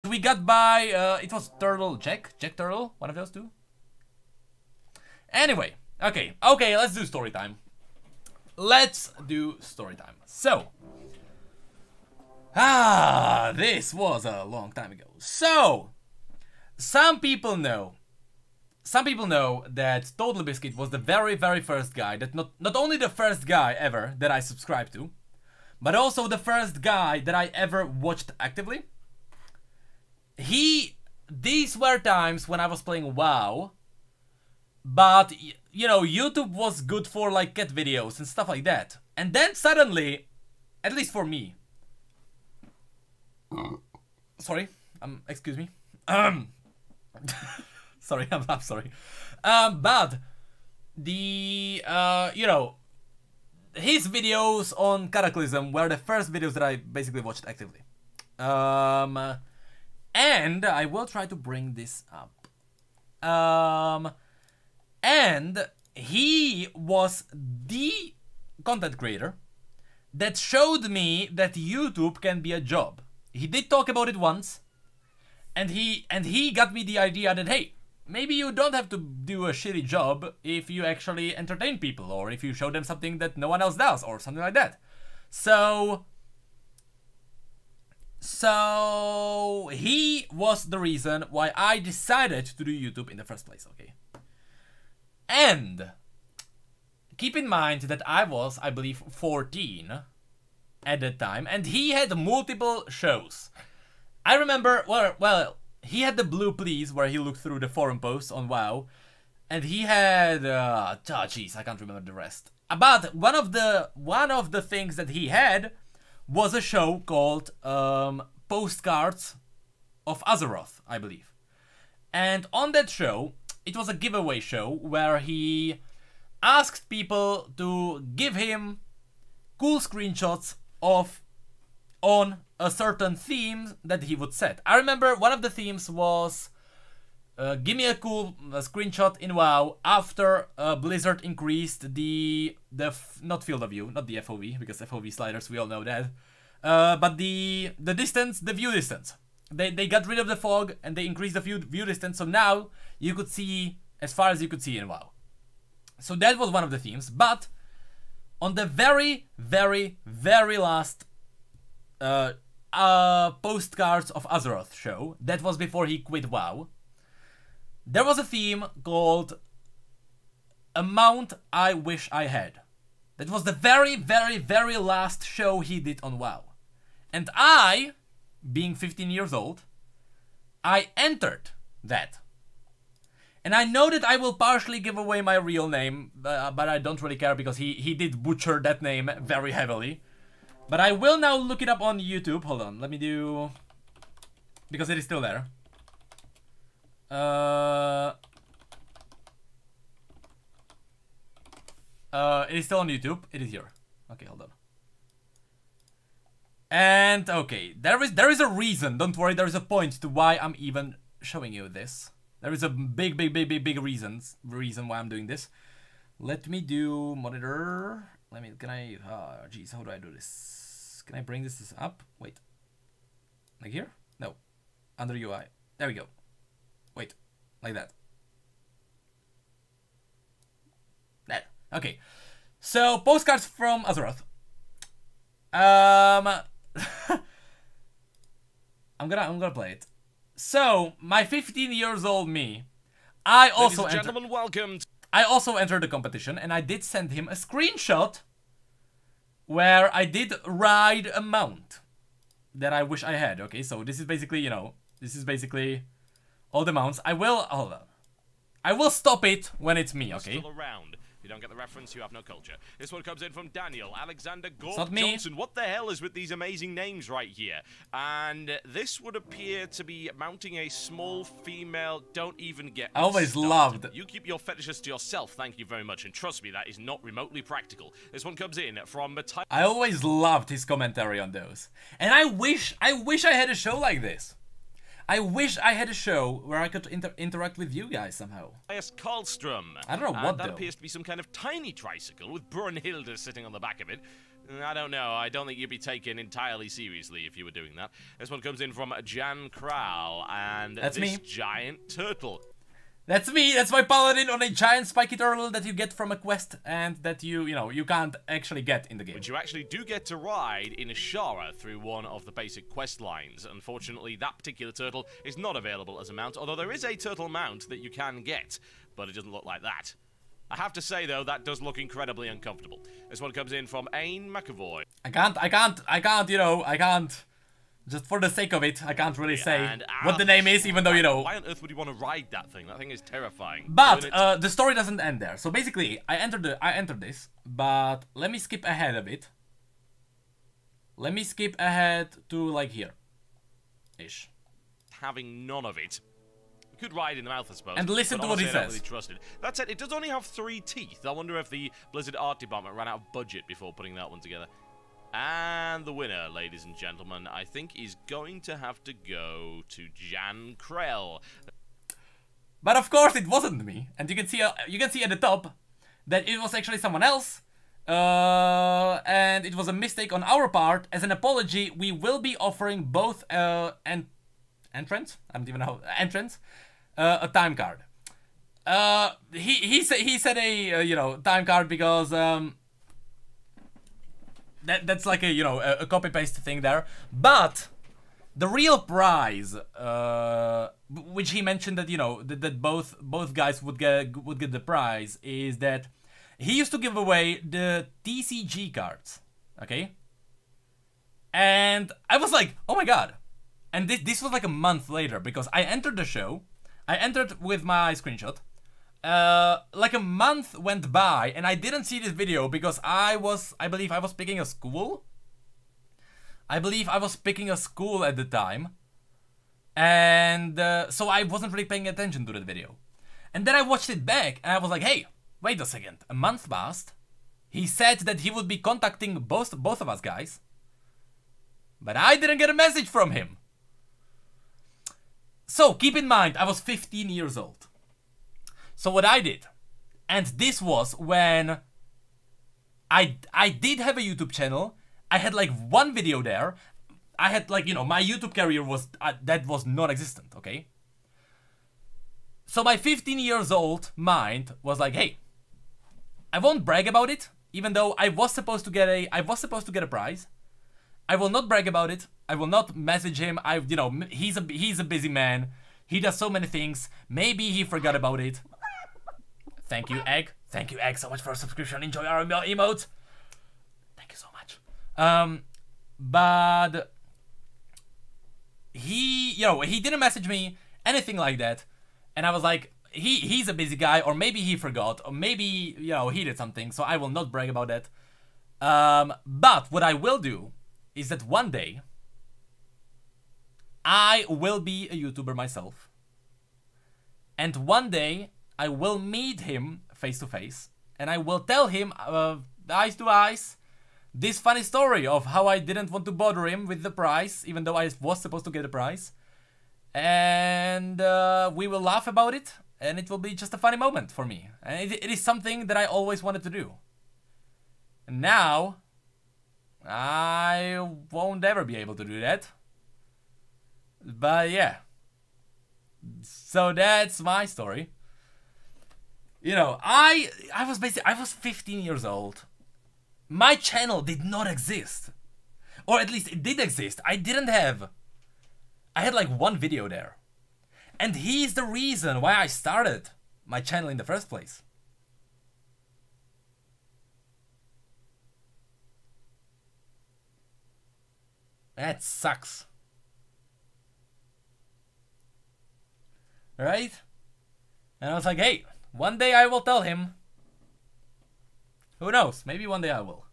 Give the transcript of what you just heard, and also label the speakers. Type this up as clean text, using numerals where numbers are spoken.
Speaker 1: we got by, it was Jack Turtle, one of those two. Anyway, okay, let's do story time. So, this was a long time ago. So, some people know that Totalbiscuit was the very, very first guy, that not only the first guy ever that I subscribed to, but also the first guy that I ever watched actively. These were times when I was playing WoW, but, you know, YouTube was good for, like, cat videos and stuff like that. And then suddenly, at least for me... Sorry, excuse me. Sorry, I'm sorry. But the, you know, his videos on Cataclysm were the first videos that I basically watched actively. And I will try to bring this up. And he was the content creator that showed me that YouTube can be a job. He did talk about it once, and he got me the idea that, hey, maybe you don't have to do a shitty job if you actually entertain people, or if you show them something that no one else does, or something like that. So he was the reason why I decided to do YouTube in the first place, okay? And keep in mind that I was, I believe, 14 at that time, and he had multiple shows. I remember, well, he had the Blue Please, where he looked through the forum posts on WoW, and he had, jeez, I can't remember the rest. But one of the things that he had was a show called Postcards of Azeroth, I believe. And on that show, it was a giveaway show where he asked people to give him cool screenshots on a certain theme that he would set. I remember one of the themes was give me a cool screenshot in WoW after Blizzard increased the not field of view, not the FOV, because FOV sliders, we all know that, but the distance, the view distance. They got rid of the fog and they increased the view distance, so now you could see as far as you could see in WoW. So that was one of the themes, but on the very, very, very last Postcards of Azeroth show, that was before he quit WoW, there was a theme called A Mount I Wish I Had. That was the very, very, very last show he did on WoW. And I, being 15 years old, I entered that. And I know that I will partially give away my real name, but I don't really care because he did butcher that name very heavily. But I will now look it up on YouTube. Hold on, let me do... because it is still there. It is still on YouTube. It is here. Okay, hold on. And okay, there is a reason. Don't worry, there is a point to why I'm even showing you this. There is a big reason why I'm doing this. Let me do monitor. Let me, can I, geez, how do I do this? Can I bring this up? Wait. Like here? No. Under UI. There we go. Wait. Like that. There. Okay. So, Postcards from Azeroth. I'm gonna play it. So, my 15 years old me, I also entered the competition, and I did send him a screenshot where I did ride a mount that I wish I had. Okay, so this is basically, you know, this is basically all the mounts. I will, hold on. I will stop it when it's me, okay?
Speaker 2: Still around. If you don't get the reference, you have no culture. This one comes in from Daniel Alexander Gore Johnson. What the hell is with these amazing names right here? And this would appear to be mounting a small female. Don't even get
Speaker 1: I always loved.
Speaker 2: You keep your fetishes to yourself, thank you very much. And trust me, that is not remotely practical. This one comes in from Matthias.
Speaker 1: I always loved his commentary on those. And I wish I had a show like this. I wish I had a show where I could interact with you guys somehow.
Speaker 2: Karlstrom.
Speaker 1: I don't know what
Speaker 2: that
Speaker 1: though.
Speaker 2: appears to be some kind of tiny tricycle with Brunhilde sitting on the back of it. I don't know. I don't think you'd be taken entirely seriously if you were doing that. This one comes in from Jan Kral, and
Speaker 1: that's
Speaker 2: this
Speaker 1: me.
Speaker 2: giant turtle.
Speaker 1: That's me. That's my paladin on a giant spiky turtle that you get from a quest, and that you can't actually get in the game.
Speaker 2: But you actually do get to ride in a Shara through one of the basic quest lines. Unfortunately, that particular turtle is not available as a mount, although there is a turtle mount that you can get, but it doesn't look like that. I have to say, though, that does look incredibly uncomfortable. This one comes in from Ain McAvoy.
Speaker 1: I can't. Just for the sake of it, I can't really say what the name is, even though,
Speaker 2: Why on earth would you want to ride that thing? That thing is terrifying.
Speaker 1: But the story doesn't end there. So basically, I entered this, but let me skip ahead a bit. Let me skip ahead to, like, here-ish.
Speaker 2: Having none of it. Could ride in the mouth, I suppose.
Speaker 1: And listen to what he says.
Speaker 2: Really trust it. That said, it does only have 3 teeth. I wonder if the Blizzard art department ran out of budget before putting that one together. And the winner, ladies and gentlemen, I think is going to have to go to Jan Krell.
Speaker 1: But of course it wasn't me. And you can see at the top that it was actually someone else. And it was a mistake on our part. As an apology, we will be offering both entrance. I don't even know entrance. A time card. He said a time card because that's like a copy paste thing there. But the real prize, which he mentioned that that both guys would get the prize, is that he used to give away the TCG cards. Okay. And I was like, oh my god. And this was like a month later, because I entered the show. I entered with my screenshot. Like a month went by and I didn't see this video because I believe I was picking a school. I believe I was picking a school at the time. And so I wasn't really paying attention to that video. And then I watched it back and I was like, hey, wait a second. A month passed. He said that he would be contacting both of us guys. But I didn't get a message from him. So, keep in mind, I was 15 years old. So what I did, and this was when I did have a YouTube channel. I had like one video there. I had like, my YouTube career was, that was non-existent, okay? So my 15 years old mind was like, hey, I won't brag about it, even though I was supposed to get a prize. I will not brag about it. I will not message him. He's a busy man. He does so many things. Maybe he forgot about it. Thank you, Egg. Thank you, Egg, so much for a subscription. Enjoy our emotes. Thank you so much. But he didn't message me, anything like that. And I was like, he's a busy guy, or maybe he forgot, or maybe, he did something, so I will not brag about that. But what I will do is that one day, I will be a YouTuber myself. And one day, I will meet him face to face. And I will tell him, eyes to eyes, this funny story of how I didn't want to bother him with the prize, even though I was supposed to get a prize. And we will laugh about it. And it will be just a funny moment for me. And it is something that I always wanted to do. And now, I won't ever be able to do that. But yeah. So that's my story. I was 15 years old. My channel did not exist. Or at least it did exist. I had like one video there. And he's the reason why I started my channel in the first place. That sucks. Right? And I was like, hey, one day I will tell him. Who knows? Maybe one day I will.